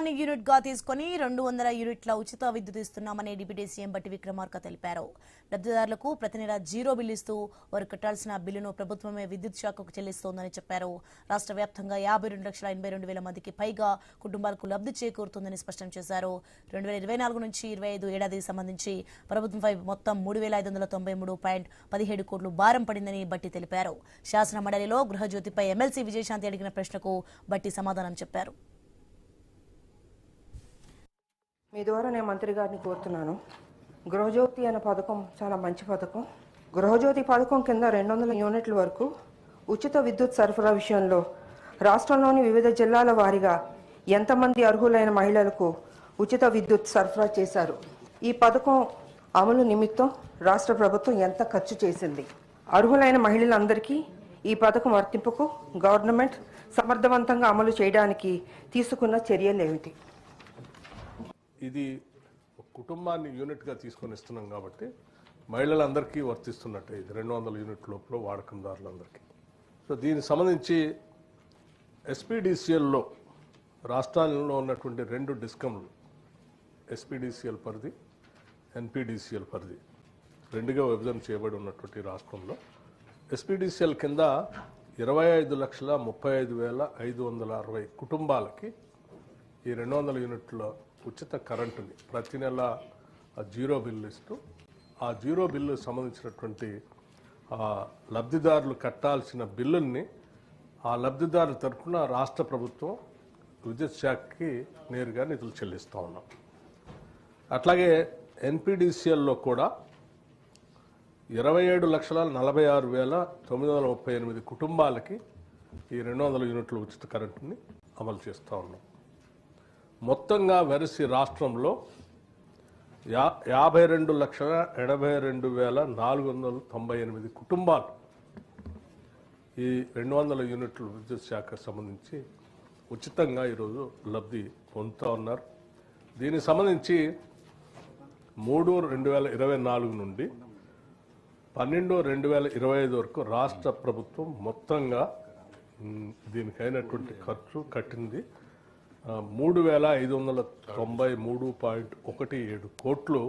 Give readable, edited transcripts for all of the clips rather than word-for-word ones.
కుటుంబాన్ని యూనిట్ గా తీసుకుని 200 యూనిట్ల ఉచిత విద్యుత్ ఇస్తున్నామని డిప్యూటీ సీఎం బట్టి విక్రమార్క తెలిపారు. లబ్ధిదారులకు ప్రతి నెల జీరో బిల్లు ఇస్తూ వారు కట్టాల్సిన బిల్లును ప్రభుత్వమే విద్యుత్ శాఖకు చెల్లిస్తోందని చెప్పారు. రాష్ట్ర వ్యాప్తంగా 52,82,000 మందికి పైగా కుటుంబాలకు లబ్ధి చేకూరుతుందని స్పష్టం చేశారు. 2024 నుంచి 25 ఏడాదికి సంబంధించి ప్రభుత్వంపై మొత్తం 3,593.17 కోట్లు భారం పడిందని బట్టి తెలిపారు. శాసన మండలిలో గృహజ్యోతిపై ఎమ్మెల్సీ విజయశాంతి అడిగిన ప్రశ్నకు బట్టి సమాధానం చెప్పారు. మీ ద్వారా నేను మంత్రి గారిని కోరుతున్నాను. గృహజ్యోతి అనే పథకం చాలా మంచి పథకం. గృహజ్యోతి పథకం కింద 200 యూనిట్ల వరకు ఉచిత విద్యుత్ సరఫరా విషయంలో రాష్ట్రంలోని వివిధ జిల్లాల వారీగా ఎంతమంది అర్హులైన మహిళలకు ఉచిత విద్యుత్ సరఫరా చేశారు, ఈ పథకం అమలు నిమిత్తం రాష్ట్ర ప్రభుత్వం ఎంత ఖర్చు చేసింది, అర్హులైన మహిళలందరికీ ఈ పథకం వర్తింపుకు గవర్నమెంట్ సమర్థవంతంగా అమలు చేయడానికి తీసుకున్న చర్యలు ఏమిటి? ఇది కుటుంబాన్ని యూనిట్గా తీసుకొని ఇస్తున్నాం కాబట్టి మహిళలందరికీ వర్తిస్తున్నట్టే. ఇది 200 యూనిట్ లోపల వాడకందారులందరికీ. సో దీనికి సంబంధించి ఎస్పీడీసీఎల్లో రాష్ట్రాల్లో ఉన్నటువంటి 2 డిస్కంలు, ఎస్పీడీసీఎల్ పరిధి, ఎన్పీడీసీఎల్ పరిధి 2గా విభజన చేయబడి ఉన్నటువంటి రాష్ట్రంలో ఎస్పీడీసీఎల్ కింద 25,35,560 కుటుంబాలకి ఈ 200 యూనిట్ల ఉచిత కరెంటుని ప్రతి నెల జీరో బిల్లు ఇస్తూ ఆ జీరో బిల్లు సంబంధించినటువంటి లబ్ధిదారులు కట్టాల్సిన బిల్లుల్ని ఆ లబ్ధిదారుల తరఫున రాష్ట్ర ప్రభుత్వం విద్యుత్ శాఖకి నేరుగా నిధులు చెల్లిస్తూ ఉన్నాం. అట్లాగే ఎన్పీడీసీఎల్లో కూడా 27,46,938 కుటుంబాలకి ఈ 200 యూనిట్ల ఉచిత కరెంటుని అమలు చేస్తూ ఉన్నాం. మొత్తంగా వెరసి రాష్ట్రంలో 52,82,498 కుటుంబాలు ఈ 200 యూనిట్ల విద్యుత్ శాఖకు సంబంధించి ఉచితంగా ఈరోజు లబ్ధి పొందుతూ ఉన్నారు. దీనికి సంబంధించి 3/2024 నుండి 12/2025 వరకు రాష్ట్ర ప్రభుత్వం మొత్తంగా దీనికైనటువంటి ఖర్చు కట్టింది 3,593.17 కోట్లు.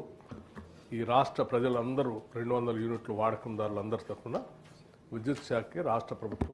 ఈ రాష్ట్ర ప్రజలందరూ 200 యూనిట్లు వాడకందారులందరి తరఫున విద్యుత్ శాఖకి రాష్ట్ర ప్రభుత్వం